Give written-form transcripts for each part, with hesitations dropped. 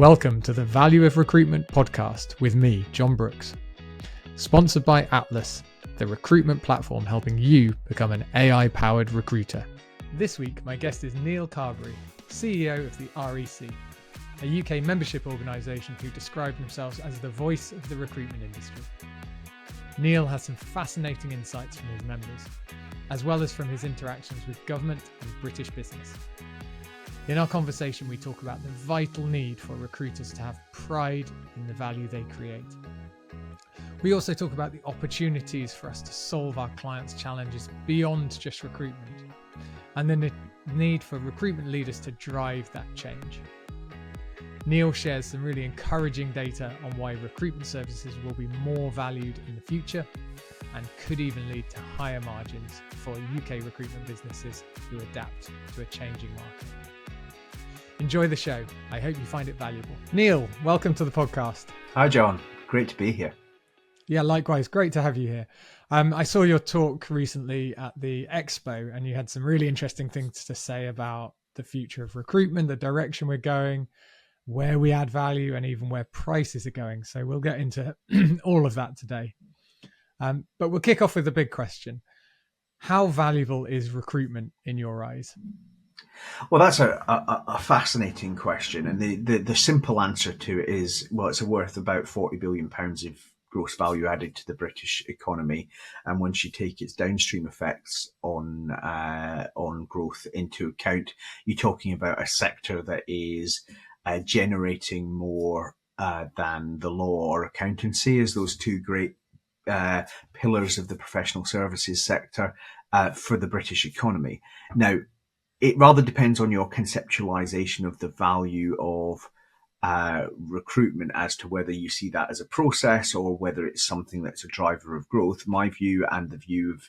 Welcome to the Value of Recruitment podcast with me, Jon Brooks. Sponsored by Atlas, the recruitment platform helping you become an AI-powered recruiter. This week, my guest is Neil Carberry, CEO of the REC, a UK membership organisation who describe themselves as the voice of the recruitment industry. Neil has some fascinating insights from his members, as well as from his interactions with government and British business. In our conversation, we talk about the vital need for recruiters to have pride in the value they create. We also talk about the opportunities for us to solve our clients' challenges beyond just recruitment, and the need for recruitment leaders to drive that change. Neil shares some really encouraging data on why recruitment services will be more valued in the future and could even lead to higher margins for UK recruitment businesses who adapt to a changing market. Enjoy the show. I hope you find it valuable. Neil, welcome to the podcast. Hi, John. Great to be here. Yeah, likewise. Great to have you here. I saw your talk recently at the Expo, and you had some really interesting things to say about the future of recruitment, the direction we're going, where we add value, and even where prices are going. So we'll get into all of that today. But we'll kick off with the big question. How valuable is recruitment in your eyes? Well, that's a fascinating question. And the simple answer to it is, well, it's worth about £40 billion of gross value added to the British economy. And once you take its downstream effects on growth into account, you're talking about a sector that is generating more than the law or accountancy as those two great pillars of the professional services sector for the British economy. Now, it rather depends on your conceptualization of the value of recruitment as to whether you see that as a process or whether it's something that's a driver of growth. My view, and the view of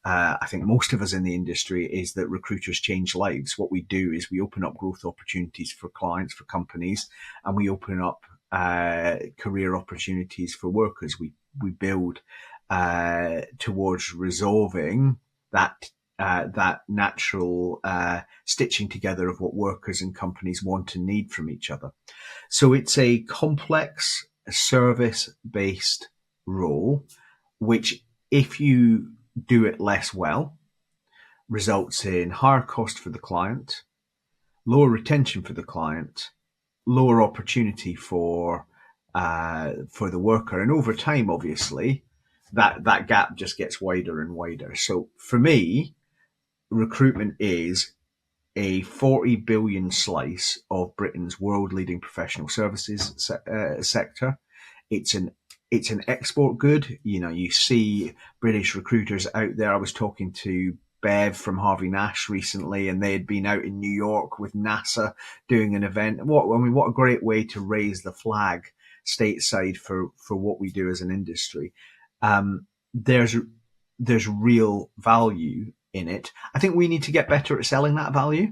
I think most of us in the industry, is that recruiters change lives. What we do is we open up growth opportunities for clients, for companies, and we open up career opportunities for workers. We build towards resolving that natural stitching together of what workers and companies want and need from each other. So it's a complex service-based role, which, if you do it less well, results in higher cost for the client, lower retention for the client, lower opportunity for the worker, and over time, obviously, that gap just gets wider and wider. So for me, recruitment is a 40 billion slice of Britain's world-leading professional services sector. It's an export good. You know, you see British recruiters out there. I was talking to Bev from Harvey Nash recently, and they had been out in New York with NASA doing an event. What a great way to raise the flag stateside for what we do as an industry. There's real value in it. I think we need to get better at selling that value,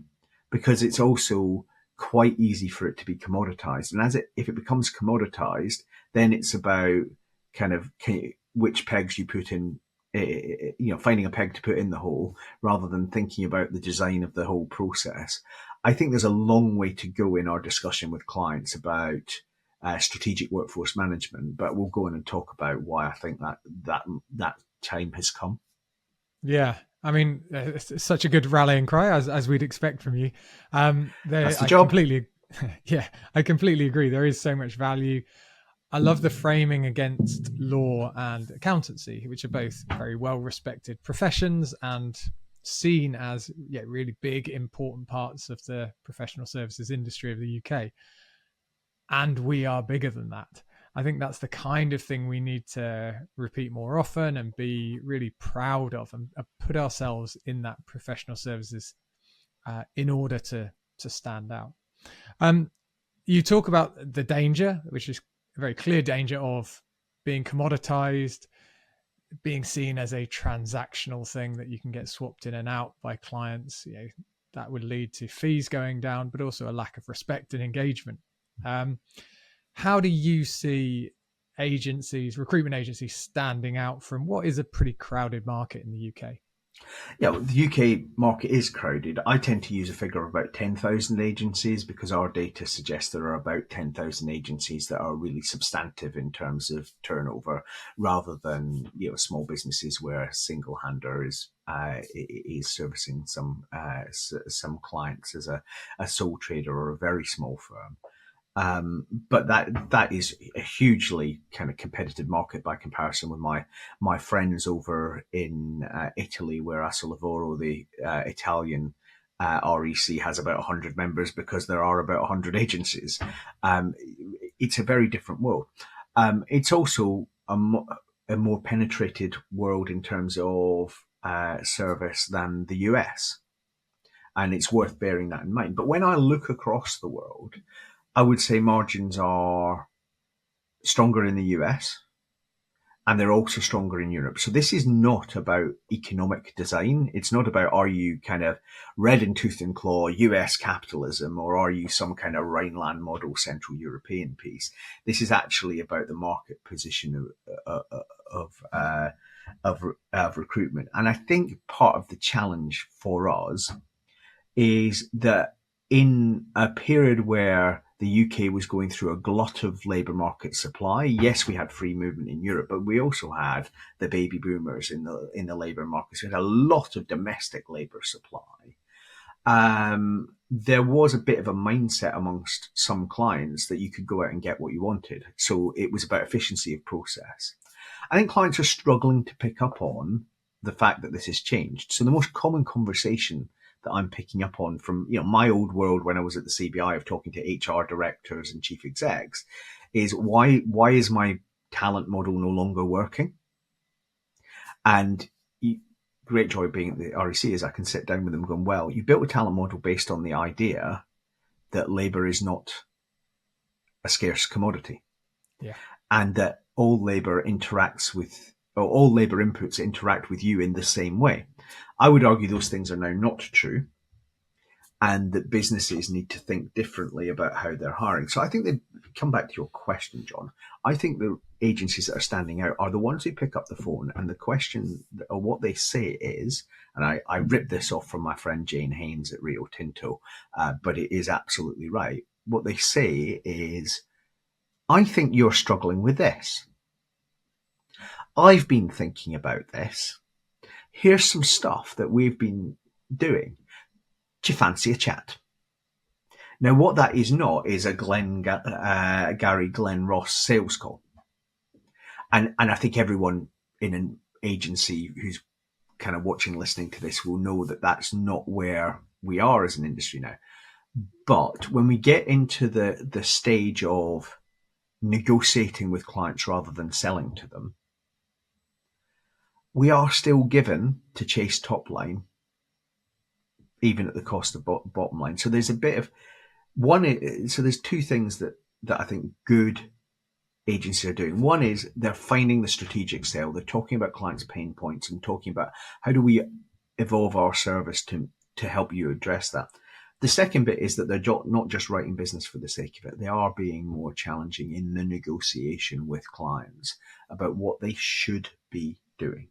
because it's also quite easy for it to be commoditized. And if it becomes commoditized, then it's about which pegs you put in, finding a peg to put in the hole rather than thinking about the design of the whole process. I think there's a long way to go in our discussion with clients about strategic workforce management, but we'll go on and talk about why I think that time has come. Yeah. I mean, it's such a good rallying cry, as we'd expect from you. That's the job. I completely agree. There is so much value. I love the framing against law and accountancy, which are both very well-respected professions and seen as really big, important parts of the professional services industry of the UK. And we are bigger than that. I think that's the kind of thing we need to repeat more often and be really proud of, and put ourselves in that professional services in order to stand out. You talk about the danger, which is a very clear danger of being commoditized, being seen as a transactional thing that you can get swapped in and out by clients. That would lead to fees going down, but also a lack of respect and engagement. How do you see recruitment agencies standing out from what is a pretty crowded market in the UK? Yeah, well, the UK market is crowded. I tend to use a figure of about 10,000 agencies because our data suggests there are about 10,000 agencies that are really substantive in terms of turnover, rather than small businesses where a single hander is servicing some clients as a sole trader or a very small firm. But that is a hugely kind of competitive market by comparison with my friends over in Italy, where Assolavoro, the Italian REC, has about 100 members because there are about 100 agencies. It's a very different world. It's also a more penetrated world in terms of service than the US. And it's worth bearing that in mind. But when I look across the world, I would say margins are stronger in the US and they're also stronger in Europe. So this is not about economic design. It's not about, are you kind of red in tooth and claw US capitalism, or are you some kind of Rhineland model Central European piece? This is actually about the market position of recruitment. And I think part of the challenge for us is that in a period where the UK was going through a glut of labour market supply, yes, we had free movement in Europe, but we also had the baby boomers in the labour market. So we had a lot of domestic labour supply. There was a bit of a mindset amongst some clients that you could go out and get what you wanted. So it was about efficiency of process. I think clients are struggling to pick up on the fact that this has changed. So the most common conversation that I'm picking up on from my old world when I was at the CBI of talking to HR directors and chief execs is why is my talent model no longer working? And great joy being at the REC is I can sit down with them going, well, you built a talent model based on the idea that labour is not a scarce commodity. Yeah. And that all labour inputs interact with you in the same way. I would argue those things are now not true, and that businesses need to think differently about how they're hiring. So I think they come back to your question, John. I think the agencies that are standing out are the ones who pick up the phone, and the question or what they say is, and I ripped this off from my friend Jane Haynes at Rio Tinto, but it is absolutely right. What they say is, I think you're struggling with this. I've been thinking about this. Here's some stuff that we've been doing. Do you fancy a chat? Now, what that is not is a Gary Glenn Ross sales call. And I think everyone in an agency who's kind of watching, listening to this will know that that's not where we are as an industry now. But when we get into the stage of negotiating with clients rather than selling to them, we are still given to chase top line, even at the cost of bottom line. So there's a bit of so there's two things that I think good agencies are doing. One is they're finding the strategic sale. They're talking about clients' pain points and talking about how do we evolve our service to help you address that. The second bit is that they're not just writing business for the sake of it. They are being more challenging in the negotiation with clients about what they should be doing.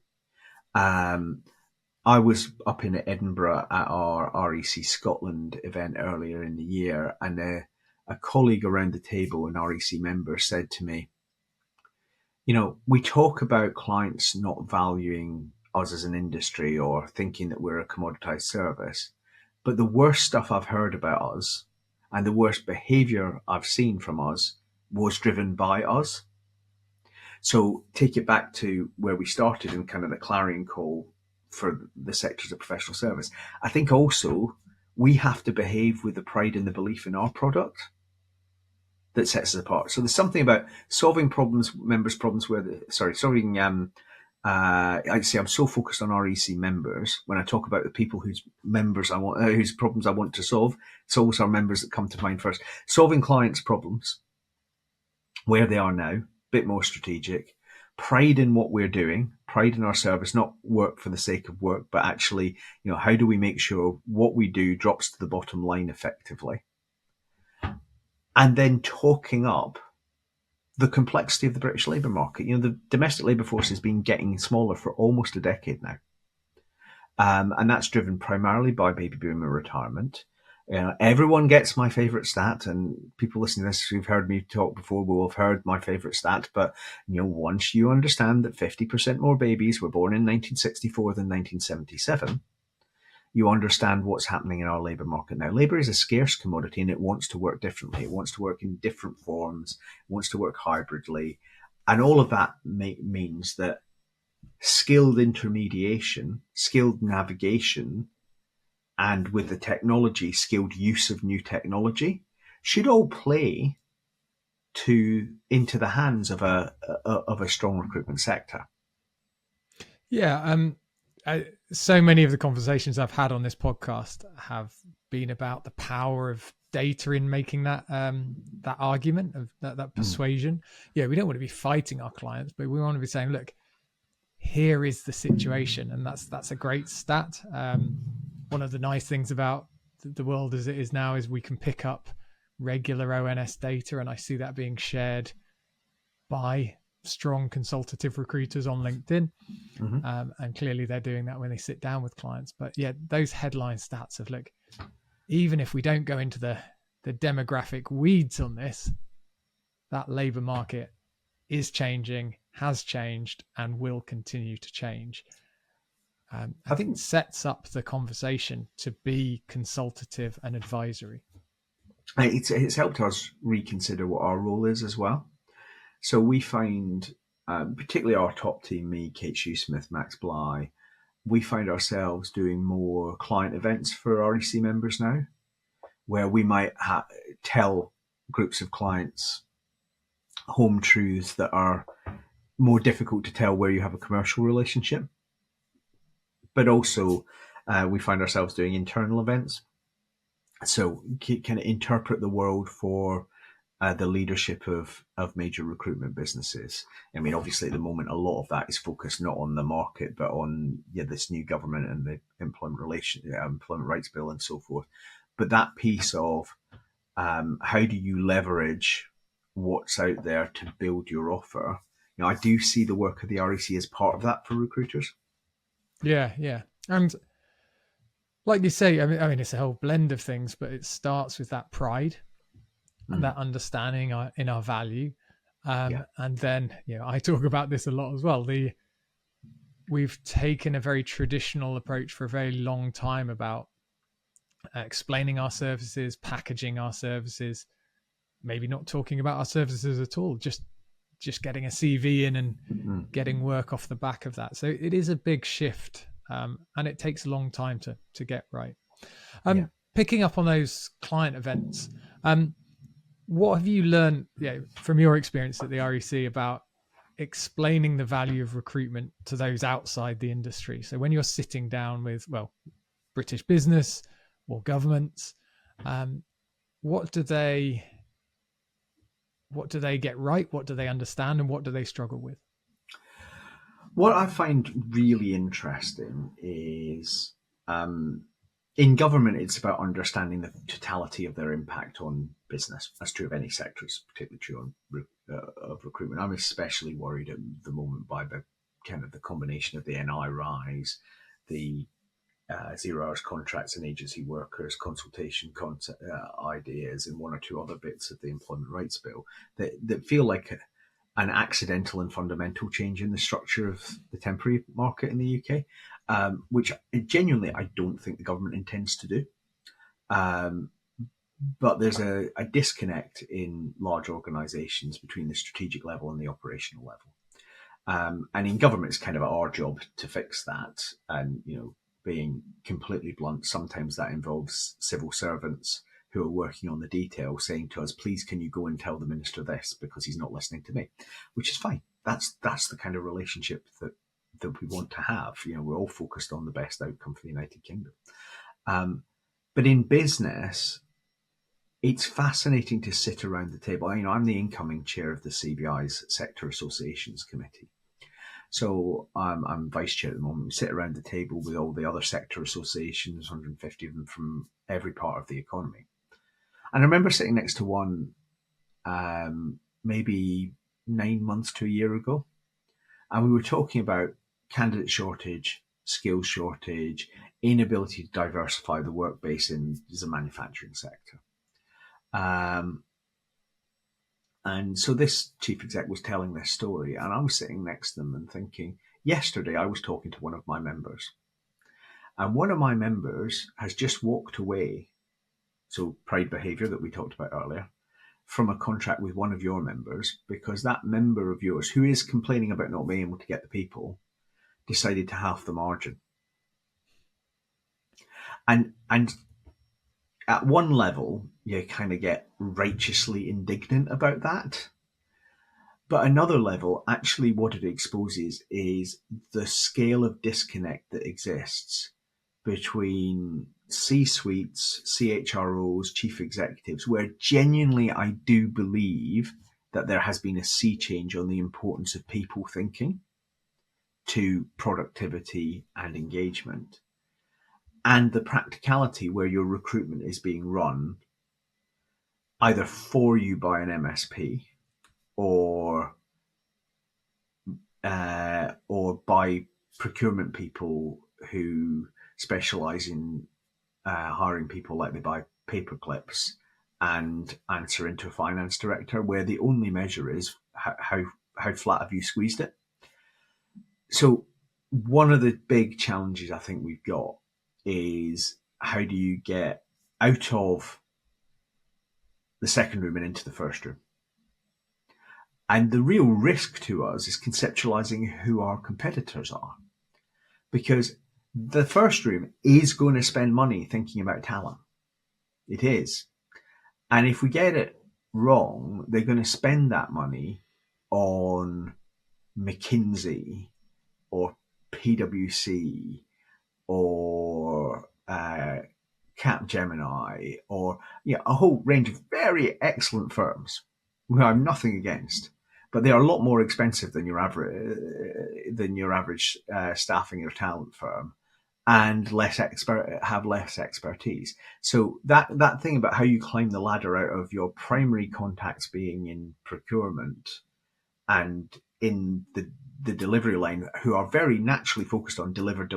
I was up in Edinburgh at our REC Scotland event earlier in the year, and a colleague around the table, an REC member, said to me, we talk about clients not valuing us as an industry or thinking that we're a commoditized service, but the worst stuff I've heard about us and the worst behavior I've seen from us was driven by us. So take it back to where we started in kind of the clarion call for the sectors of professional service. I think also we have to behave with the pride and the belief in our product that sets us apart. So there's something about solving problems, members' problems I say I'm so focused on REC members when I talk about the people whose problems I want to solve. It's always our members that come to mind first. Solving clients' problems, where they are now, a bit more strategic. Pride in what we're doing, pride in our service, not work for the sake of work, but actually, how do we make sure what we do drops to the bottom line effectively? And then talking up the complexity of the British labour market. The domestic labour force has been getting smaller for almost a decade now. And that's driven primarily by baby boomer retirement. Everyone gets my favorite stat, and people listening to this who've heard me talk before will have heard my favorite stat. But once you understand that 50% more babies were born in 1964 than 1977, you understand what's happening in our labour market now. Labour is a scarce commodity, and it wants to work differently. It wants to work in different forms. It wants to work hybridly, and all of that means that skilled intermediation, skilled navigation, and with the technology, skilled use of new technology should all play into the hands of a strong recruitment sector. Yeah, so many of the conversations I've had on this podcast have been about the power of data in making that that argument of that persuasion. Yeah, we don't want to be fighting our clients, but we want to be saying, look, here is the situation, and that's a great stat. One of the nice things about the world as it is now is we can pick up regular ONS data, and I see that being shared by strong consultative recruiters on LinkedIn. And clearly they're doing that when they sit down with clients. But yeah, those headline stats of, look, even if we don't go into the demographic weeds on this, that labour market is changing, has changed, and will continue to change. I think it sets up the conversation to be consultative and advisory. It's helped us reconsider what our role is as well. So we find, particularly our top team, me, Kate Shoesmith, Max Bly, we find ourselves doing more client events for REC members now, where we might tell groups of clients home truths that are more difficult to tell where you have a commercial relationship. But also, we find ourselves doing internal events. So kind of interpret the world for the leadership of major recruitment businesses. I mean, obviously at the moment, a lot of that is focused not on the market, but on this new government and the employment rights bill and so forth. But that piece of how do you leverage what's out there to build your offer? I do see the work of the REC as part of that for recruiters. Yeah. And like you say, I mean, it's a whole blend of things, but it starts with that pride and that understanding in our value. And then, I talk about this a lot as well. We've taken a very traditional approach for a very long time about explaining our services, packaging our services, maybe not talking about our services at all, just getting a CV in and getting work off the back of that. So it is a big shift, and it takes a long time to get right. Picking up on those client events, what have you learned from your experience at the REC about explaining the value of recruitment to those outside the industry? So when you're sitting down with, British business or governments, what do they get right? What do they understand? And what do they struggle with? What I find really interesting is in government, it's about understanding the totality of their impact on business. That's true of any sector. It's particularly true of recruitment. I'm especially worried at the moment by the kind of the combination of the NI rise, the 0 hours contracts and agency workers, consultation ideas, and one or two other bits of the employment rights bill that feel like an accidental and fundamental change in the structure of the temporary market in the UK, which genuinely I don't think the government intends to do. But there's a disconnect in large organisations between the strategic level and the operational level. And in government, it's kind of our job to fix that. And, being completely blunt, sometimes that involves civil servants who are working on the detail saying to us, please, can you go and tell the minister this because he's not listening to me, which is fine. That's the kind of relationship that we want to have. We're all focused on the best outcome for the United Kingdom. But in business, it's fascinating to sit around the table. I'm the incoming chair of the CBI's Sector Associations Committee. So I'm vice chair at the moment. We sit around the table with all the other sector associations, 150 of them from every part of the economy. And I remember sitting next to one maybe 9 months to a year ago, and we were talking about candidate shortage, skill shortage, inability to diversify the work base in the manufacturing sector. And so this chief exec was telling this story, and I was sitting next to them and thinking, yesterday I was talking to one of my members, and one of my members has just walked away, so pride behavior that we talked about earlier, from a contract with one of your members because that member of yours, who is complaining about not being able to get the people, decided to halve the margin. And at one level, you kind of get righteously indignant about that. But another level, actually what it exposes is the scale of disconnect that exists between C-suites, CHROs, chief executives, where genuinely I do believe that there has been a sea change on the importance of people thinking to productivity and engagement, and the practicality where your recruitment is being run either for you by an MSP or by procurement people who specialize in hiring people like they buy paper clips and answer into a finance director, where the only measure is how flat have you squeezed it. So one of the big challenges I think we've got is how do you get out of the second room and into the first room? And the real risk to us is conceptualizing who our competitors are, because the first room is going to spend money thinking about talent. It is. And if we get it wrong, they're going to spend that money on McKinsey or PwC or Capgemini or a whole range of very excellent firms who I'm nothing against, but they are a lot more expensive than your average staffing or talent firm, and have less expertise. So that thing about how you climb the ladder out of your primary contacts being in procurement and in the delivery line, who are very naturally focused on deliver,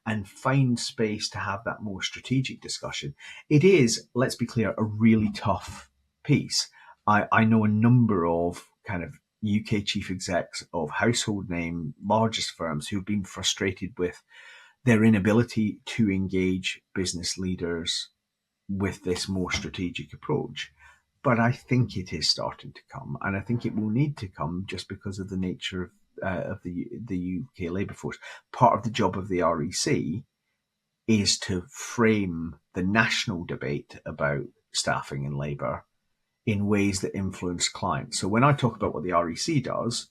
and find space to have that more strategic discussion. It is, let's be clear, a really tough piece. I know a number of kind of UK chief execs of household name, largest firms who've been frustrated with their inability to engage business leaders with this more strategic approach. But I think it is starting to come, and I think it will need to come just because of the nature of the UK labour force. Part of the job of the REC is to frame the national debate about staffing and labour in ways that influence clients. So when I talk about what the REC does,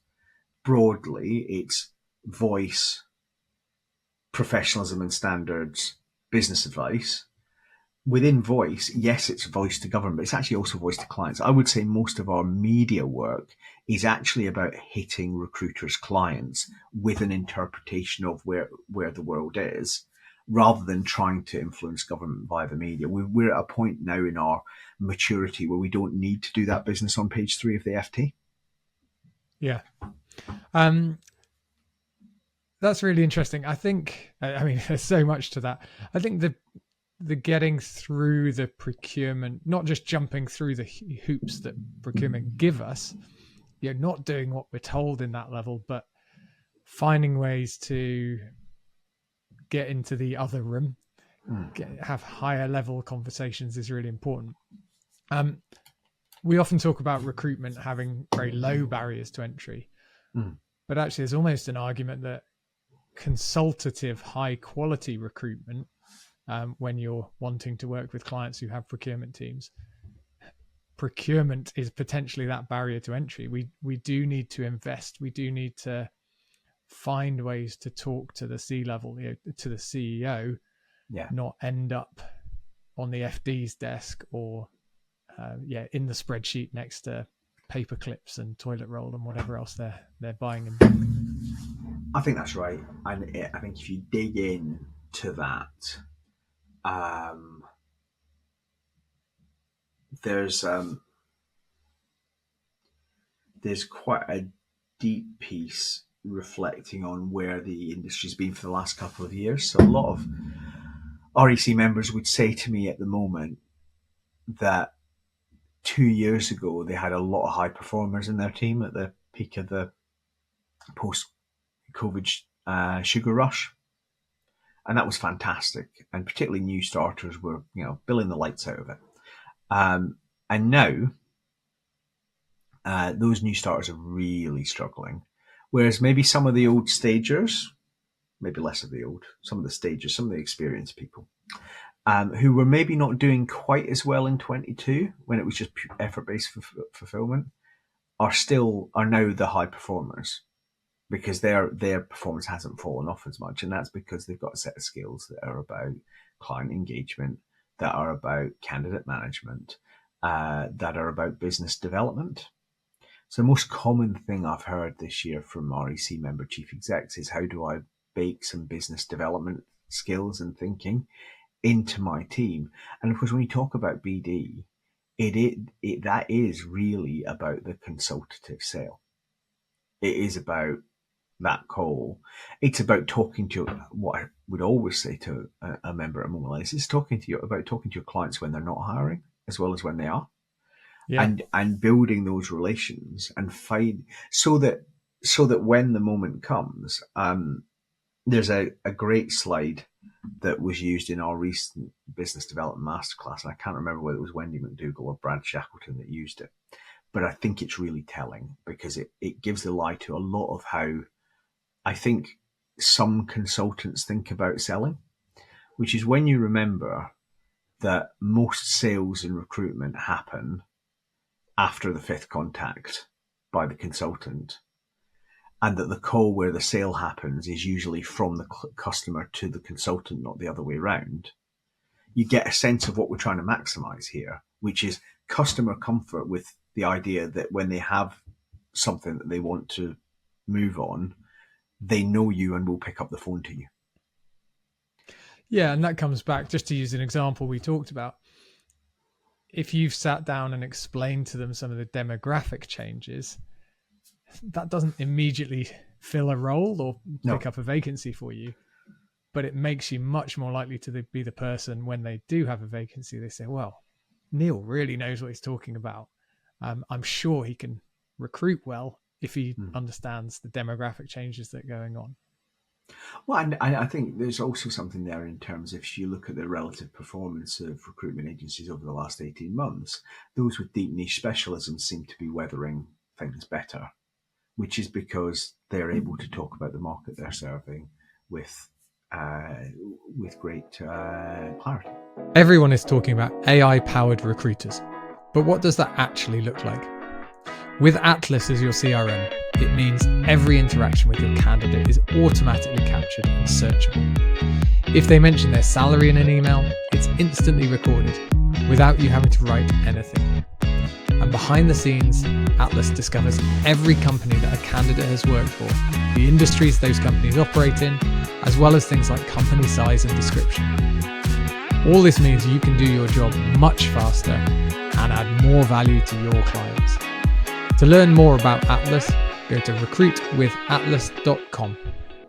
broadly, it's voice, professionalism and standards, business advice. Within voice, yes, it's voice to government, but it's actually also voice to clients. I would say most of our media work is actually about hitting recruiters' clients with an interpretation of where the world is, rather than trying to influence government via the media. We're at a point now in our maturity where we don't need to do that business on page 3 of the FT. Yeah. That's really interesting. I think, I mean, there's so much to that. I think the getting through the procurement, not just jumping through the hoops that procurement give us, not doing what we're told in that level, but finding ways to get into the other room, have higher level conversations is really important. We often talk about recruitment having very low barriers to entry, but actually there's almost an argument that consultative, high quality recruitment, when you're wanting to work with clients who have procurement teams, procurement is potentially that barrier to entry. We do need to invest. We do need to find ways to talk to the C-level, to the CEO, not end up on the FD's desk or in the spreadsheet next to paper clips and toilet roll and whatever else they're buying. I think that's right, and I think if you dig in to that, there's quite a deep piece reflecting on where the industry's been for the last couple of years. So a lot of REC members would say to me at the moment that 2 years ago they had a lot of high performers in their team at the peak of the post-COVID sugar rush. And that was fantastic. And particularly new starters were, billing the lights out of it. And now those new starters are really struggling. Whereas maybe some of the old stagers, maybe less of the old, some of the stagers, some of the experienced people, who were maybe not doing quite as well in 22 when it was just effort-based fulfillment, are now the high performers, because their performance hasn't fallen off as much. And that's because they've got a set of skills that are about client engagement, that are about candidate management, that are about business development. So the most common thing I've heard this year from REC member chief execs is, how do I bake some business development skills and thinking into my team? And of course, when we talk about BD, that is really about the consultative sale. It is about that call. It's about talking to, what I would always say to a member at a moment like this, is talking to your clients when they're not hiring as well as when they are. Yeah. And building those relations and so that when the moment comes, there's a great slide that was used in our recent business development masterclass, and I can't remember whether it was Wendy McDougall or Brad Shackleton that used it, but I think it's really telling, because it gives the lie to a lot of how I think some consultants think about selling, which is when you remember that most sales in recruitment happen after the fifth contact by the consultant, and that the call where the sale happens is usually from the customer to the consultant, not the other way around. You get a sense of what we're trying to maximize here, which is customer comfort with the idea that when they have something that they want to move on, they know you and will pick up the phone to you. Yeah, and that comes back, just to use an example we talked about, if you've sat down and explained to them some of the demographic changes, that doesn't immediately fill a role or pick up a vacancy for you, but it makes you much more likely to be the person when they do have a vacancy. They say, well, Neil really knows what he's talking about. I'm sure he can recruit well if he understands the demographic changes that are going on. Well, and I think there's also something there in terms of, if you look at the relative performance of recruitment agencies over the last 18 months, those with deep niche specialisms seem to be weathering things better, which is because they're able to talk about the market they're serving with great clarity. Everyone is talking about AI-powered recruiters, but what does that actually look like? With Atlas as your CRM, it means every interaction with your candidate is automatically captured and searchable. If they mention their salary in an email, it's instantly recorded without you having to write anything. And behind the scenes, Atlas discovers every company that a candidate has worked for, the industries those companies operate in, as well as things like company size and description. All this means you can do your job much faster and add more value to your clients. To learn more about Atlas, go to recruitwithatlas.com.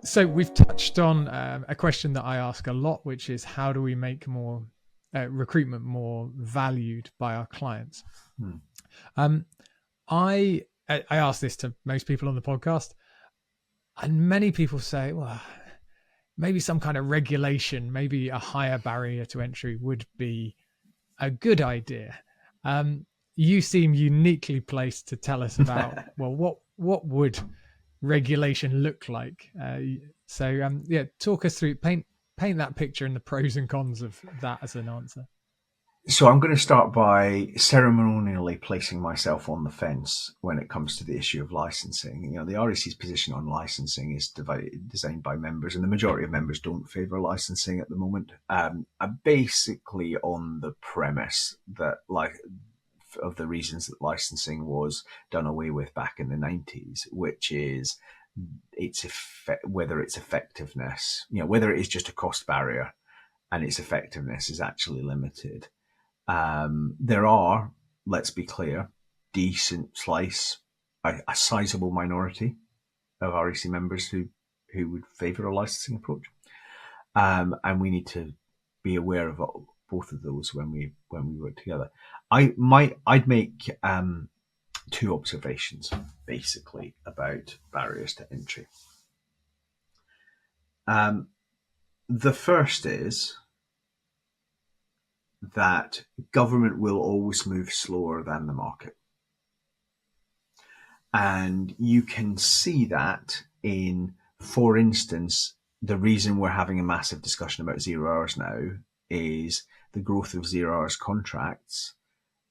So we've touched on a question that I ask a lot, which is, how do we make more recruitment more valued by our clients? I ask this to most people on the podcast, and many people say, well, maybe some kind of regulation, maybe a higher barrier to entry would be a good idea. You seem uniquely placed to tell us about, well, what would regulation look like? Talk us through, paint that picture and the pros and cons of that as an answer. So I'm going to start by ceremonially placing myself on the fence when it comes to the issue of licensing. The REC's position on licensing is designed by members, and the majority of members don't favour licensing at the moment. Basically on the premise that, of the reasons that licensing was done away with back in the 90s, which is whether its effectiveness, whether it is just a cost barrier and its effectiveness is actually limited. There are, let's be clear, decent slice, a sizable minority of REC members who would favour a licensing approach, and we need to be aware of both of those when we work together. I'd make two observations basically about barriers to entry. The first is that government will always move slower than the market. And you can see that in, for instance, the reason we're having a massive discussion about 0 hours now is the growth of 0 hours contracts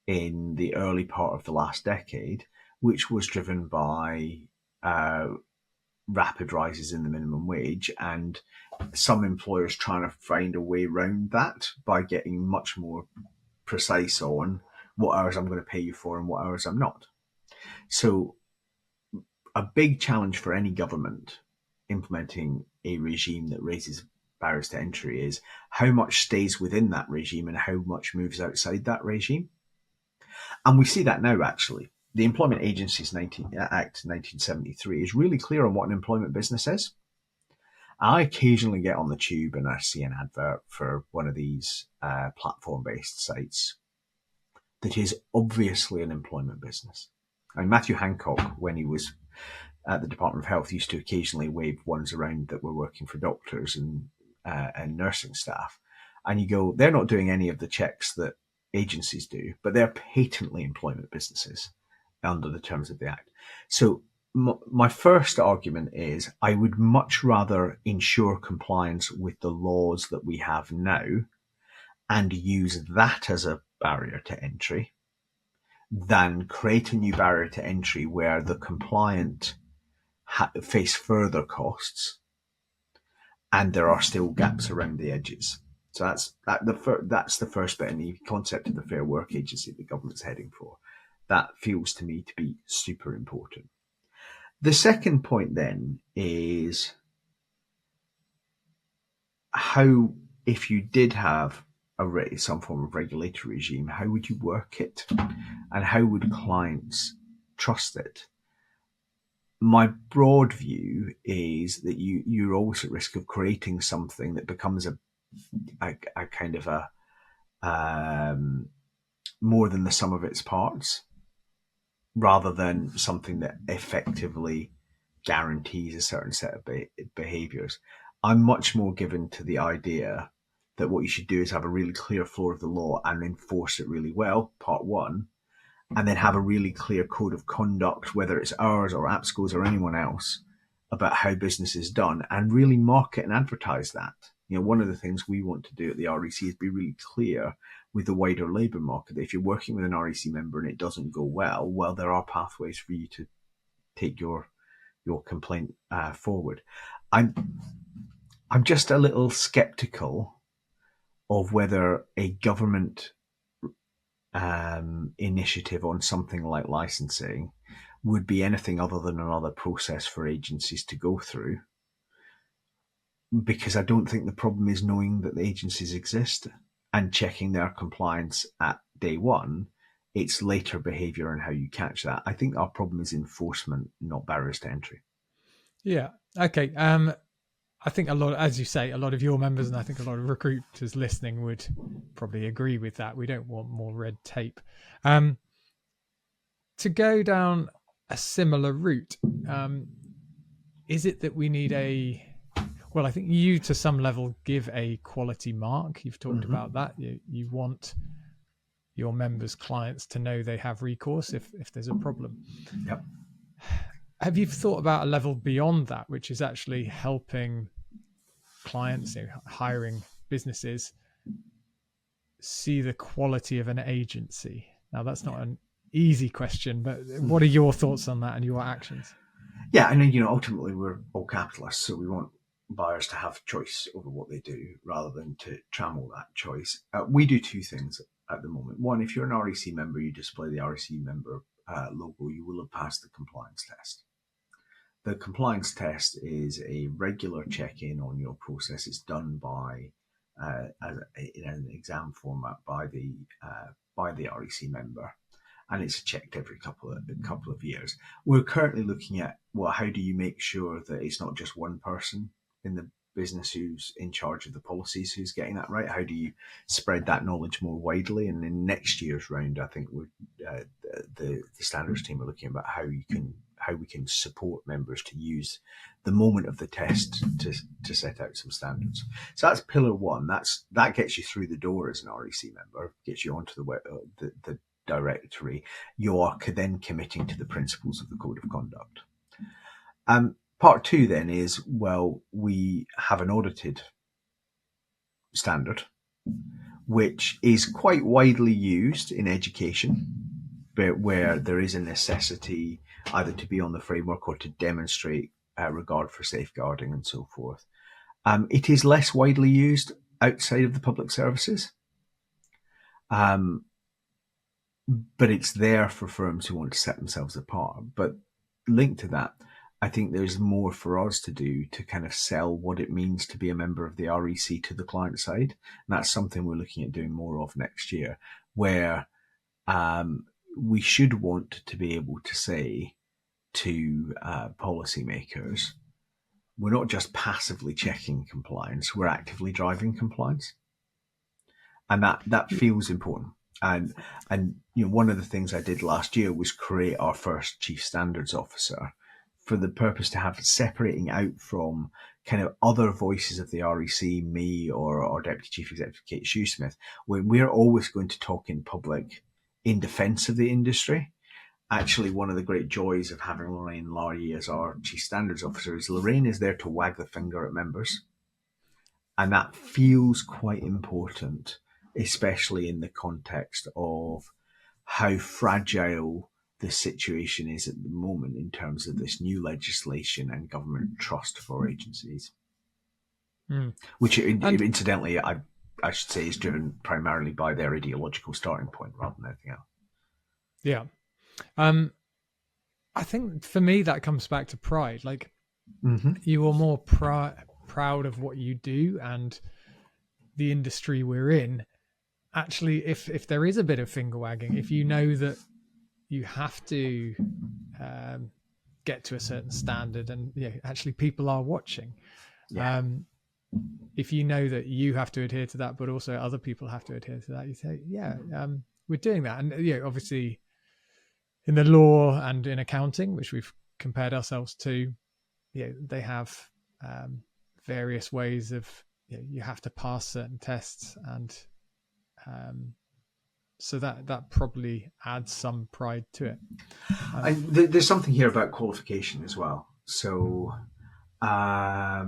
in the early part of the last decade, which was driven by rapid rises in the minimum wage and some employers trying to find a way around that by getting much more precise on what hours I'm going to pay you for and what hours I'm not. So a big challenge for any government implementing a regime that raises barriers to entry is how much stays within that regime and how much moves outside that regime. And we see that now, actually. The Employment Agencies Act 1973 is really clear on what an employment business is. I occasionally get on the tube and I see an advert for one of these platform-based sites that is obviously an employment business. I mean, Matthew Hancock, when he was at the Department of Health, used to occasionally wave ones around that were working for doctors and nursing staff. And you go, they're not doing any of the checks that agencies do, but they're patently employment businesses under the terms of the Act. So my first argument is I would much rather ensure compliance with the laws that we have now and use that as a barrier to entry than create a new barrier to entry where the compliant face further costs and there are still gaps around the edges. So that's the first bit in the concept of the Fair Work Agency the government's heading for. That feels to me to be super important. The second point then is how, if you did have some form of regulatory regime, how would you work it and how would clients trust it? My broad view is that you're always at risk of creating something that becomes a kind of a more than the sum of its parts, rather than something that effectively guarantees a certain set of behaviours. I'm much more given to the idea that what you should do is have a really clear floor of the law and enforce it really well, part one, and then have a really clear code of conduct, whether it's ours or APSCO's or anyone else, about how business is done and really market and advertise that. You know, one of the things we want to do at the REC is be really clear with the wider labour market that if you're working with an REC member and it doesn't go well, there are pathways for you to take your complaint forward. I'm just a little sceptical of whether a government initiative on something like licensing would be anything other than another process for agencies to go through, because I don't think the problem is knowing that the agencies exist and checking their compliance at day one. It's later behaviour and how you catch that. I think our problem is enforcement, not barriers to entry. Yeah. Okay. I think a lot, as you say, a lot of your members and I think a lot of recruiters listening would probably agree with that. We don't want more red tape. To go down a similar route, is it that we need I think you to some level give a quality mark. You've talked about that. You want your members' clients to know they have recourse if there's a problem. Yep. Have you thought about a level beyond that, which is actually helping clients, hiring businesses, see the quality of an agency? Now, that's not an easy question, but what are your thoughts on that and your actions? Yeah, I mean, ultimately we're all capitalists, so we want buyers to have choice over what they do rather than to trammel that choice. We do two things at the moment. One, if you're an REC member, you display the REC member logo, you will have passed the compliance test. The compliance test is a regular check-in on your process. It's done by in an exam format by the REC member, and it's checked every couple of years. We're currently looking at, well, how do you make sure that it's not just one person in the business who's in charge of the policies who's getting that right? How do you spread that knowledge more widely? And in next year's round, I think the standards team are looking about how we can support members to use the moment of the test to set out some standards. So that's pillar one. That gets you through the door as an REC member, gets you onto the directory. You are then committing to the principles of the code of conduct. Part two then is, well, we have an audited standard, which is quite widely used in education, but where there is a necessity either to be on the framework or to demonstrate regard for safeguarding and so forth. It is less widely used outside of the public services, but it's there for firms who want to set themselves apart. But linked to that, I think there's more for us to do to kind of sell what it means to be a member of the REC to the client side. And that's something we're looking at doing more of next year, where we should want to be able to say to policymakers, we're not just passively checking compliance, we're actively driving compliance. And that feels important. And one of the things I did last year was create our first chief standards officer, for the purpose to have separating out from kind of other voices of the REC, me or Deputy Chief Executive Kate Shoesmith, when we're always going to talk in public in defence of the industry. Actually, one of the great joys of having Lorraine Larry as our Chief Standards Officer is Lorraine is there to wag the finger at members. And that feels quite important, especially in the context of how fragile the situation is at the moment in terms of this new legislation and government trust for agencies, which incidentally, I should say, is driven primarily by their ideological starting point rather than anything else. Yeah. I think for me, that comes back to pride. Like you are more proud of what you do and the industry we're in. Actually, if there is a bit of finger wagging, if you know that you have to get to a certain standard and actually people are watching. Yeah. If you know that you have to adhere to that, but also other people have to adhere to that, you say, we're doing that. And obviously in the law and in accounting, which we've compared ourselves to, they have various ways of, you have to pass certain tests, and so that probably adds some pride to it. There's something here about qualification as well. So I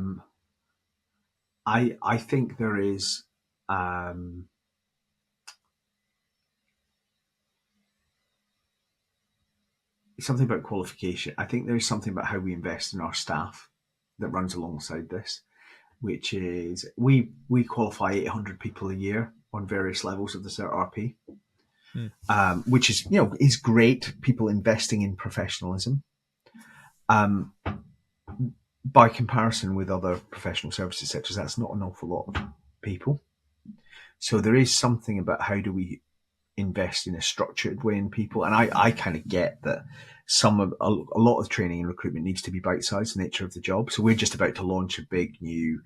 think there is something about qualification. I think there's something about how we invest in our staff that runs alongside this, which is we qualify 800 people a year on various levels of the CERT-RP, which is is great. People investing in professionalism. By comparison with other professional services sectors, that's not an awful lot of people. So there is something about how do we invest in a structured way in people, and I kind of get that a lot of training and recruitment needs to be bite-sized, the nature of the job. So we're just about to launch a big new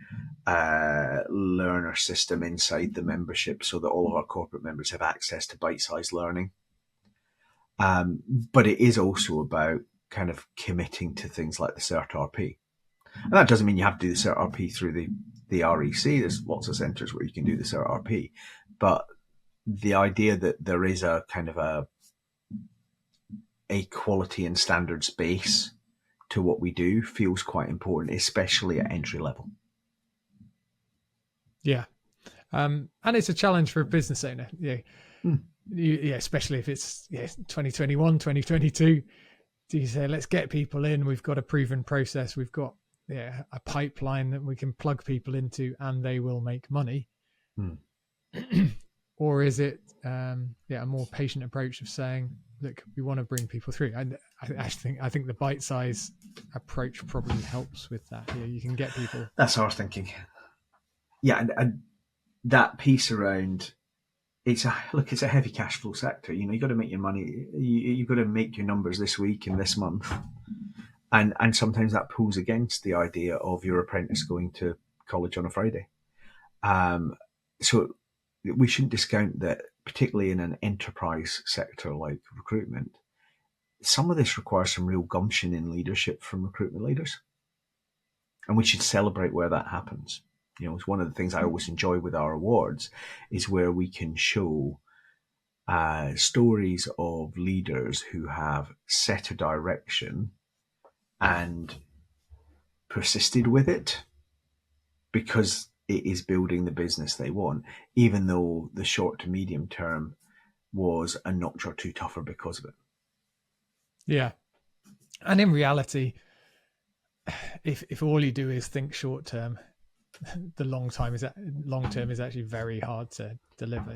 learner system inside the membership so that all of our corporate members have access to bite-sized learning. But it is also about kind of committing to things like the CERT-RP. And that doesn't mean you have to do the CERT-RP through the REC. There's lots of centres where you can do the CERT-RP. But the idea that there is a kind of a quality and standards base to what we do feels quite important, especially at entry level. Yeah. And it's a challenge for a business owner. Especially if it's 2021, 2022. Do you say, let's get people in? We've got a proven process. We've got a pipeline that we can plug people into and they will make money. Or is it a more patient approach of saying, look, we want to bring people through? And I think the bite-size approach probably helps with that. You can get people. That's our thinking. Yeah, and that piece around it's a heavy cash flow sector. You've got to make your money. You've got to make your numbers this week and this month, and sometimes that pulls against the idea of your apprentice going to college on a Friday. So we shouldn't discount that, particularly in an enterprise sector like recruitment. Some of this requires some real gumption in leadership from recruitment leaders, and we should celebrate where that happens. It's one of the things I always enjoy with our awards is where we can show stories of leaders who have set a direction and persisted with it because it is building the business they want, even though the short to medium term was a notch or two tougher because of it. Yeah. And in reality, if all you do is think short term, the long term is actually very hard to deliver.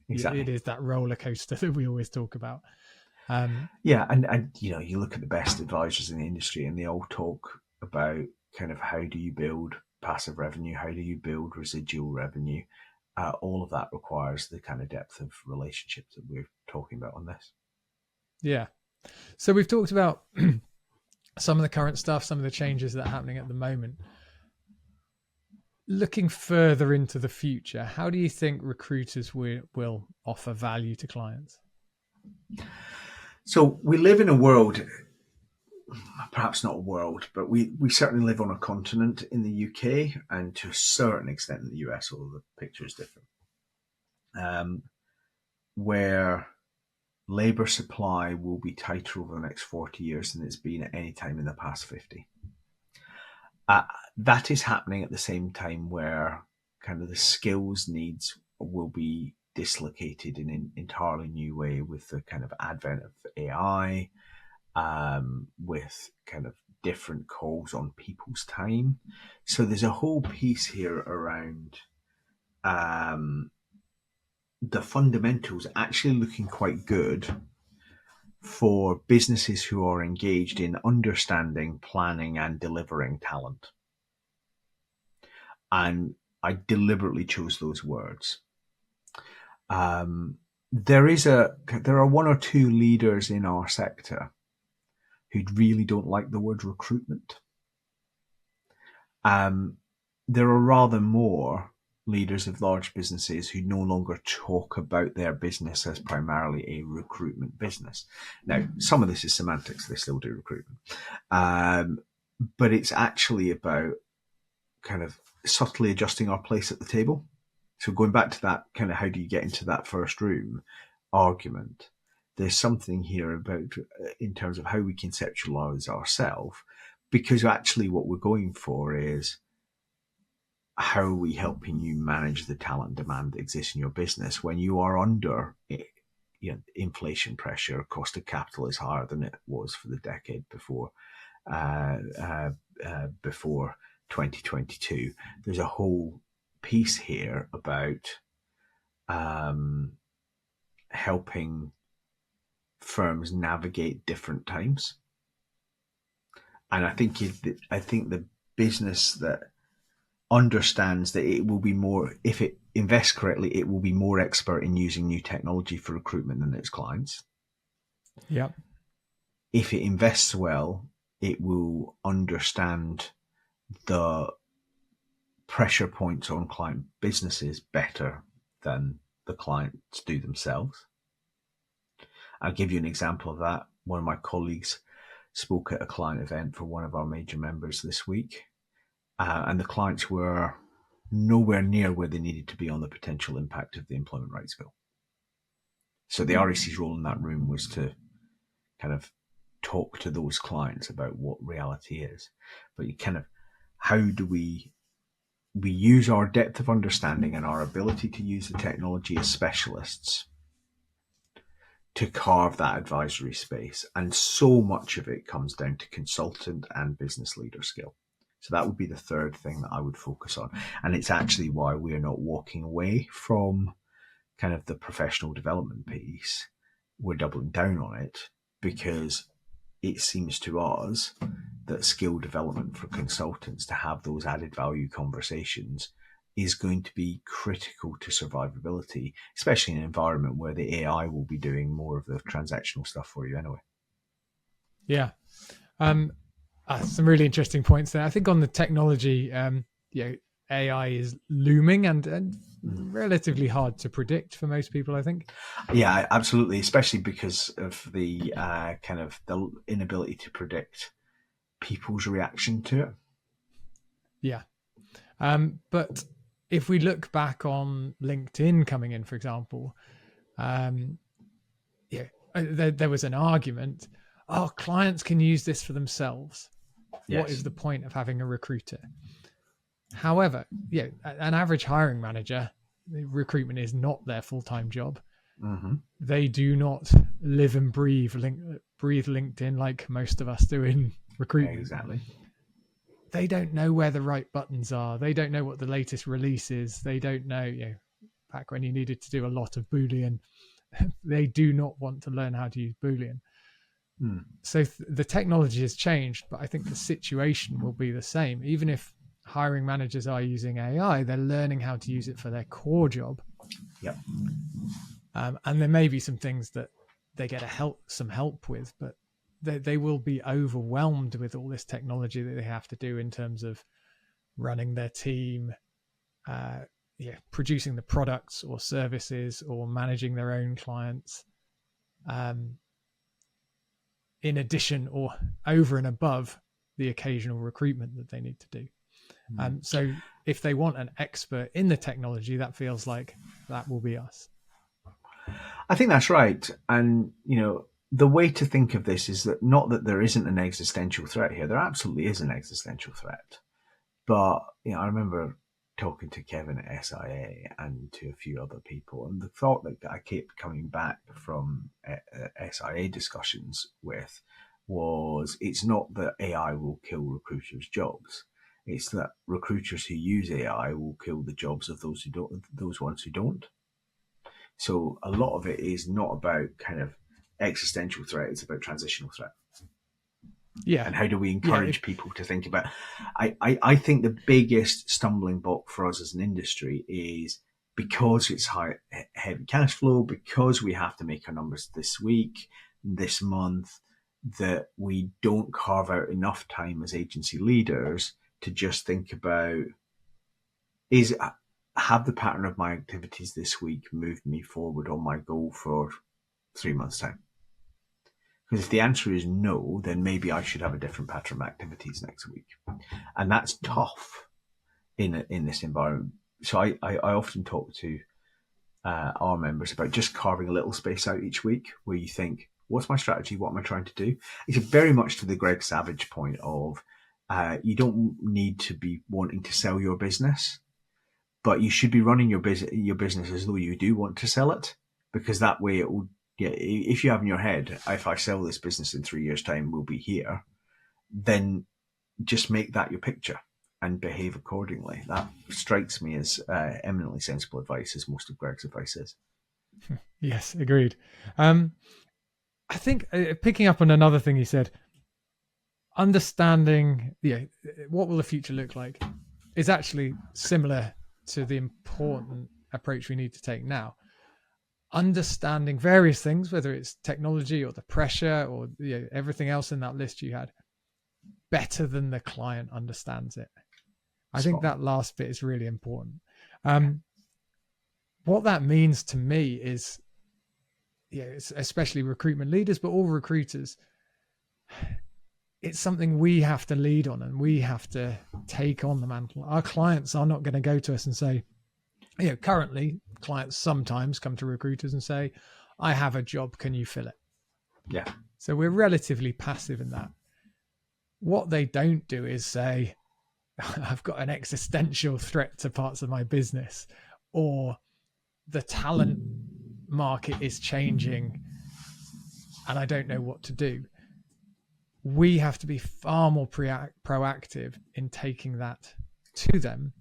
Exactly. It is that roller coaster that we always talk about. And you look at the best advisors in the industry, and they all talk about kind of how do you build passive revenue, how do you build residual revenue. All of that requires the kind of depth of relationships that we're talking about on this. Yeah. So we've talked about some of the current stuff, some of the changes that are happening at the moment. Looking further into the future, how do you think recruiters will offer value to clients? So we live in a world, perhaps not a world, but we certainly live on a continent in the UK and to a certain extent in the US, although the picture is different, where labour supply will be tighter over the next 40 years than it's been at any time in the past 50. That is happening at the same time where kind of the skills needs will be dislocated in an entirely new way with the kind of advent of AI, with kind of different calls on people's time. So there's a whole piece here around the fundamentals actually looking quite good for businesses who are engaged in understanding, planning, and delivering talent. And I deliberately chose those words. There are one or two leaders in our sector who really don't like the word recruitment. There are rather more leaders of large businesses who no longer talk about their business as primarily a recruitment business. Now, some of this is semantics. They still do recruitment. But it's actually about kind of subtly adjusting our place at the table. So going back to that kind of how do you get into that first room argument, there's something here about in terms of how we conceptualize ourselves, because actually what we're going for is how are we helping you manage the talent demand that exists in your business when you are under inflation pressure. Cost of capital is higher than it was for the decade before 2022. There's a whole piece here about helping firms navigate different times, and I think the business that understands that it will be more, if it invests correctly, it will be more expert in using new technology for recruitment than its clients. Yeah. If it invests well, it will understand the pressure points on client businesses better than the clients do themselves. I'll give you an example of that. One of my colleagues spoke at a client event for one of our major members this week, and the clients were nowhere near where they needed to be on the potential impact of the Employment Rights Bill. So the REC's role in that room was to kind of talk to those clients about what reality is. But you kind of, how do we use our depth of understanding and our ability to use the technology as specialists to carve that advisory space. And so much of it comes down to consultant and business leader skill. So that would be the third thing that I would focus on. And it's actually why we're not walking away from kind of the professional development piece. We're doubling down on it because it seems to us that skill development for consultants to have those added value conversations is going to be critical to survivability, especially in an environment where the AI will be doing more of the transactional stuff for you anyway. Yeah. Some really interesting points there. I think on the technology, AI is looming and relatively hard to predict for most people, I think. Yeah, absolutely, especially because of the kind of the inability to predict people's reaction to it. Yeah. But if we look back on LinkedIn coming in, for example, there was an argument, clients can use this for themselves. Yes. What is the point of having a recruiter? However, an average hiring manager, recruitment is not their full-time job. Mm-hmm. They do not live and breathe LinkedIn like most of us do in recruitment. Exactly. They don't know where the right buttons are. They don't know what the latest release is. They don't know, back when you needed to do a lot of Boolean, they do not want to learn how to use Boolean. So the technology has changed, but I think the situation will be the same. Even if hiring managers are using AI, they're learning how to use it for their core job. Yep. And there may be some things that they get some help with, but they will be overwhelmed with all this technology that they have to do in terms of running their team, producing the products or services or managing their own clients. In addition or over and above the occasional recruitment that they need to do. So if they want an expert in the technology, that feels like that will be us. I think that's right. And, the way to think of this is that not that there isn't an existential threat here. There absolutely is an existential threat. But, I remember talking to Kevin at SIA and to a few other people, and the thought that I kept coming back from SIA discussions with was it's not that AI will kill recruiters' jobs. It's that recruiters who use AI will kill the jobs of those ones who don't. So a lot of it is not about kind of existential threat, it's about transitional threat. Yeah. And how do we encourage people to think about I think the biggest stumbling block for us as an industry is because it's heavy cash flow, because we have to make our numbers this week, this month, that we don't carve out enough time as agency leaders to just think about, have the pattern of my activities this week moved me forward on my goal for 3 months' time? Because if the answer is no, then maybe I should have a different pattern of activities next week. And that's tough in this environment. So I often talk to our members about just carving a little space out each week where you think, what's my strategy? What am I trying to do? It's very much to the Greg Savage point of you don't need to be wanting to sell your business, but you should be running your business as though you do want to sell it, because that way it will. Yeah, if you have in your head, if I sell this business in 3 years' time, we'll be here, then just make that your picture and behave accordingly. That strikes me as eminently sensible advice, as most of Greg's advice is. Yes, agreed. I think picking up on another thing he said, understanding what will the future look like is actually similar to the important approach we need to take now. Understanding various things, whether it's technology or the pressure or everything else in that list you had, better than the client understands it. I think that last bit is really important. What that means to me is, especially recruitment leaders, but all recruiters, it's something we have to lead on and we have to take on the mantle. Our clients are not going to go to us and say, currently clients sometimes come to recruiters and say, I have a job, can you fill it? Yeah. So we're relatively passive in that. What they don't do is say, I've got an existential threat to parts of my business, or the talent market is changing and I don't know what to do. We have to be far more proactive in taking that to them.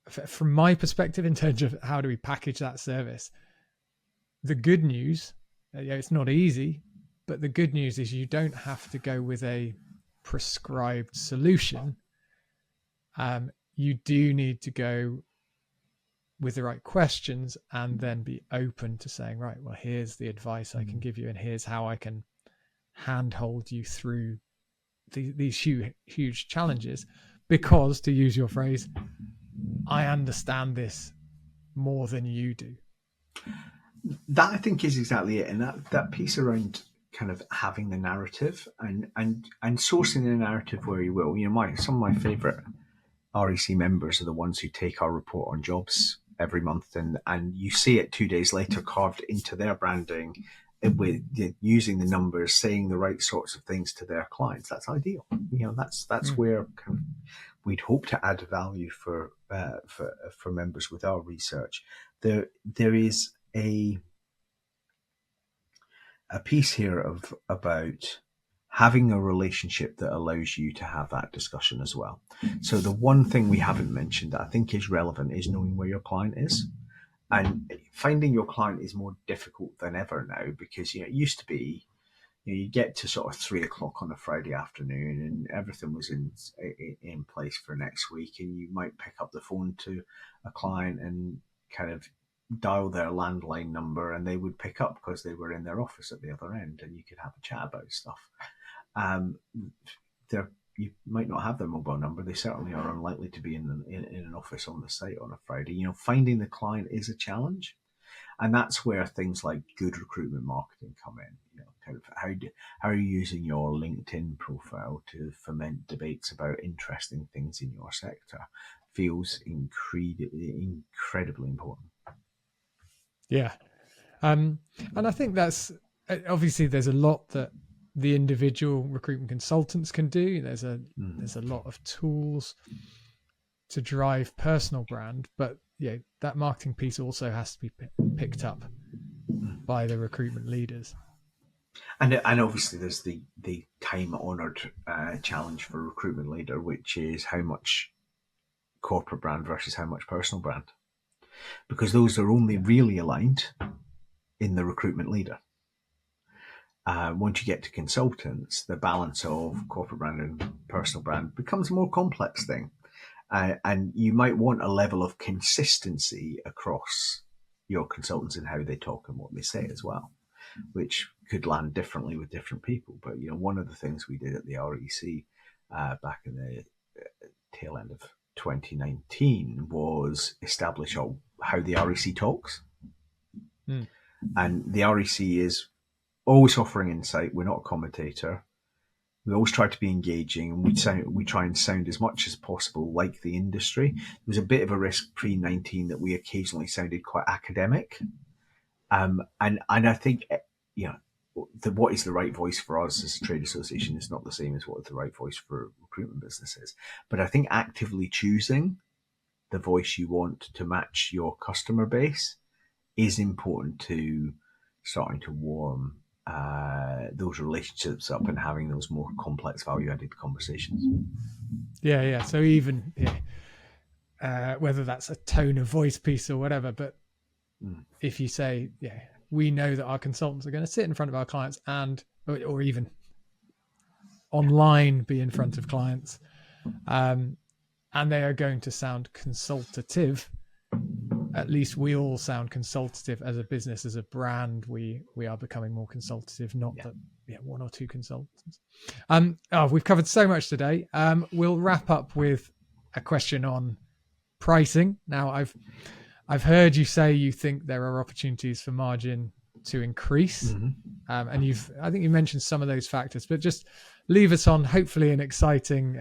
From my perspective, in terms of how do we package that service, the good news, it's not easy, but the good news is you don't have to go with a prescribed solution. you do need to go with the right questions and then be open to saying, right, well, here's the advice I can give you, and here's how I can handhold you through these huge challenges, because, to use your phrase, I understand this more than you do. That, I think, is exactly it. And that piece around kind of having the narrative and sourcing the narrative where you will. Some of my favourite REC members are the ones who take our report on jobs every month, and you see it 2 days later carved into their branding with using the numbers, saying the right sorts of things to their clients. That's ideal. That's where kind of we'd hope to add value for members with our research. There is a piece here about having a relationship that allows you to have that discussion as well. So the one thing we haven't mentioned that I think is relevant is knowing where your client is. And finding your client is more difficult than ever now, because it used to be you get to sort of 3:00 on a Friday afternoon and everything was in place for next week, and you might pick up the phone to a client and kind of dial their landline number, and they would pick up because they were in their office at the other end, and you could have a chat about stuff. You might not have their mobile number. They certainly are unlikely to be in an office on the site on a Friday. Finding the client is a challenge, and that's where things like good recruitment marketing come in. Kind of how are you using your LinkedIn profile to foment debates about interesting things in your sector feels incredibly important. Yeah. And I think that's obviously there's a lot that the individual recruitment consultants can do. There's a lot of tools to drive personal brand, but that marketing piece also has to be picked up by the recruitment leaders. And obviously there's the time-honoured challenge for a recruitment leader, which is how much corporate brand versus how much personal brand, because those are only really aligned in the recruitment leader. Once you get to consultants, the balance of corporate brand and personal brand becomes a more complex thing. And you might want a level of consistency across your consultants in how they talk and what they say as well, which could land differently with different people. But, one of the things we did at the REC back in the tail end of 2019 was establish how the REC talks. And the REC is always offering insight. We're not a commentator. We always try to be engaging, and we try and sound as much as possible like the industry. There was a bit of a risk pre-19 that we occasionally sounded quite academic. And I think, what is the right voice for us as a trade association is not the same as what the right voice for recruitment businesses. But I think actively choosing the voice you want to match your customer base is important to starting to warm those relationships up and having those more complex value-added conversations. Yeah. So even whether that's a tone of voice piece or whatever, but if you say, we know that our consultants are going to sit in front of our clients or even online be in front of clients, and they are going to sound consultative. At least we all sound consultative as a business, as a brand. We are becoming more consultative, not that one or two consultants. We've covered so much today. We'll wrap up with a question on pricing. Now, I've heard you say you think there are opportunities for margin to increase, and I think you mentioned some of those factors, but just leave us on hopefully an exciting,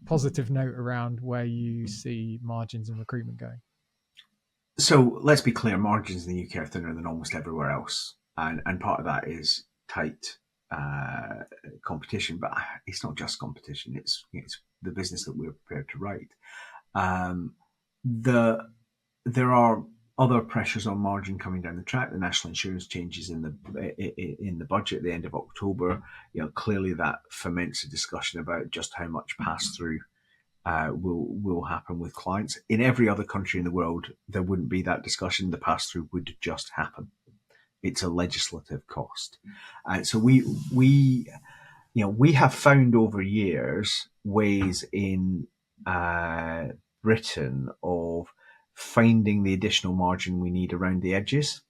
positive note around where you see margins in recruitment going. So let's be clear, margins in the UK are thinner than almost everywhere else. And part of that is tight competition, but it's not just competition. It's the business that we're prepared to write. There are other pressures on margin coming down the track. The national insurance changes in the budget at the end of October. Clearly that foments a discussion about just how much pass-through will happen with clients. In every other country in the world, there wouldn't be that discussion. The pass-through would just happen. It's a legislative cost. So we have found over years ways in Britain of finding the additional margin we need around the edges.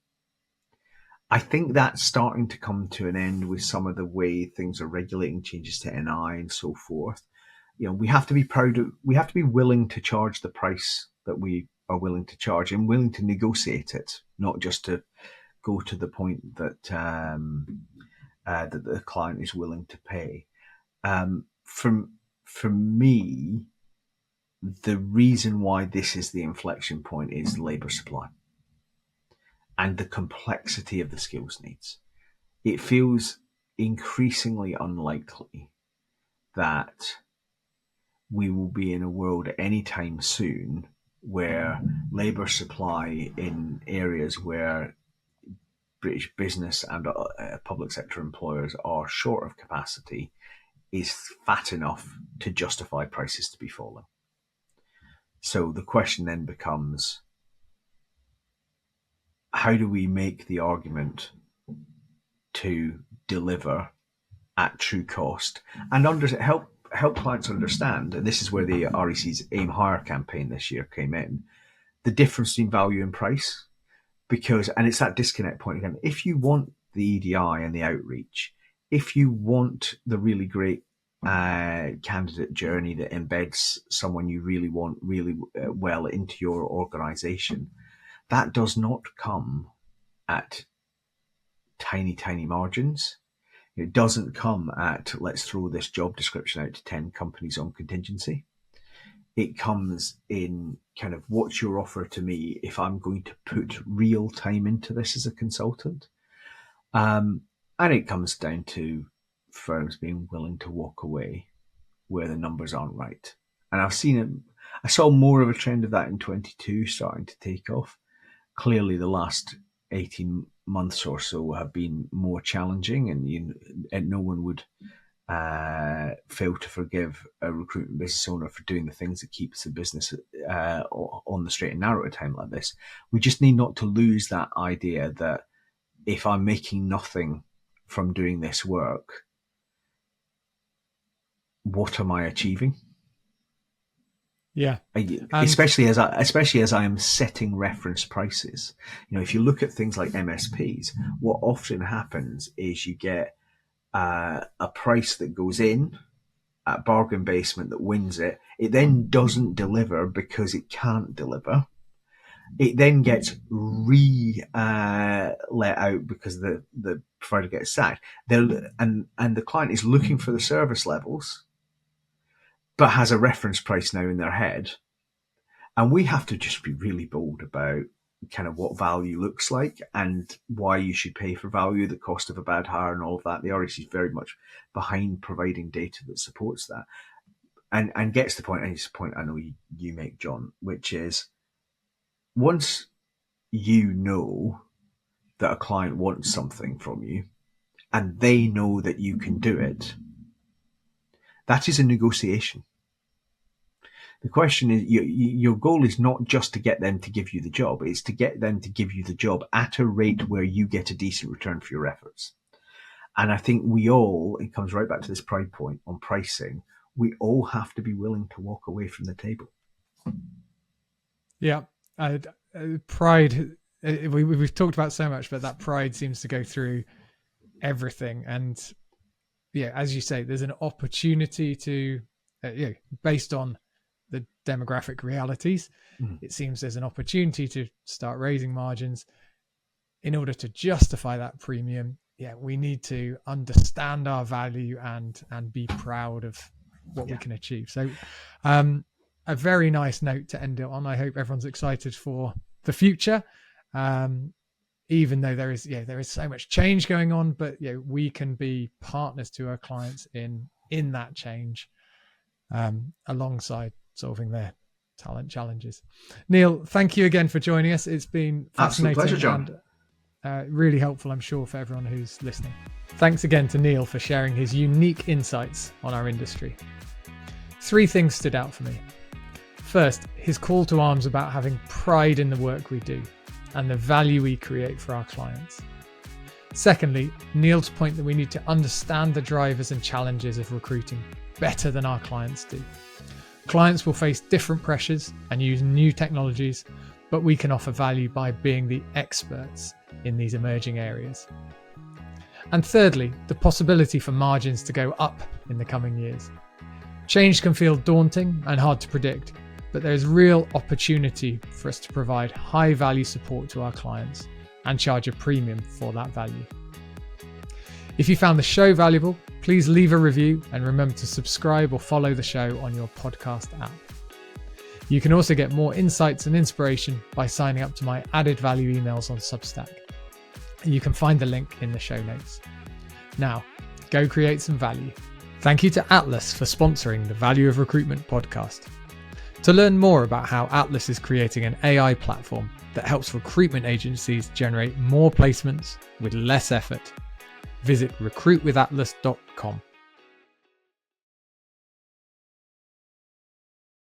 I think that's starting to come to an end with some of the way things are regulating, changes to NI and so forth. We have to be we have to be willing to charge the price that we are willing to charge and willing to negotiate it, not just to go to the point that that the client is willing to pay. For me, the reason why this is the inflection point is labour supply and the complexity of the skills needs. It feels increasingly unlikely that we will be in a world anytime soon where labour supply in areas where British business and public sector employers are short of capacity is fat enough to justify prices to be falling. So the question then becomes, how do we make the argument to deliver at true cost and help clients understand, and this is where the REC's Aim Higher campaign this year came in, the difference between value and price. And it's that disconnect point again. If you want the EDI and the outreach, if you want the really great candidate journey that embeds someone you really want really well into your organization, that does not come at tiny margins. It doesn't come at, let's throw this job description out to 10 companies on contingency. It comes in kind of, what's your offer to me if I'm going to put real time into this as a consultant? And it comes down to firms being willing to walk away where the numbers aren't right. And I saw more of a trend of that in 22 starting to take off. Clearly the last 18 months or so have been more challenging, and no one would fail to forgive a recruitment business owner for doing the things that keeps the business on the straight and narrow at a time like this. We just need not to lose that idea that if I'm making nothing from doing this work, what am I achieving? Yeah, especially as I am setting reference prices. If you look at things like MSPs, what often happens is you get a price that goes in at bargain basement that wins it. It then doesn't deliver because it can't deliver. It then gets let out because the provider gets sacked. And the client is looking for the service levels, but has a reference price now in their head. And we have to just be really bold about kind of what value looks like and why you should pay for value, the cost of a bad hire and all of that. The REC is very much behind providing data that supports that and gets the point, and it's a point I know you make, John, which is once you know that a client wants something from you and they know that you can do it, that is a negotiation. The question is, your goal is not just to get them to give you the job, it's to get them to give you the job at a rate where you get a decent return for your efforts. And I think it comes right back to this pride point on pricing, we all have to be willing to walk away from the table. Yeah, pride, we've talked about so much, but that pride seems to go through everything. And yeah, as you say, there's an opportunity to, based on the demographic realities, it seems there's an opportunity to start raising margins. In order to justify that premium, we need to understand our value and be proud of what we can achieve. So a very nice note to end it on. I hope everyone's excited for the future. Even though there is so much change going on, but we can be partners to our clients in that change, alongside solving their talent challenges. Neil, thank you again for joining us. It's been fascinating. Absolute pleasure, John. And really helpful, I'm sure, for everyone who's listening. Thanks again to Neil for sharing his unique insights on our industry. 3 things stood out for me. First, his call to arms about having pride in the work we do and the value we create for our clients. Secondly, Neil's point that we need to understand the drivers and challenges of recruiting better than our clients do. Clients will face different pressures and use new technologies, but we can offer value by being the experts in these emerging areas. And thirdly, the possibility for margins to go up in the coming years. Change can feel daunting and hard to predict, but there is real opportunity for us to provide high value support to our clients and charge a premium for that value. If you found the show valuable, please leave a review and remember to subscribe or follow the show on your podcast app. You can also get more insights and inspiration by signing up to my added value emails on Substack. You can find the link in the show notes. Now, go create some value. Thank you to Atlas for sponsoring the Value of Recruitment podcast. To learn more about how Atlas is creating an AI platform that helps recruitment agencies generate more placements with less effort, visit recruitwithatlas.com.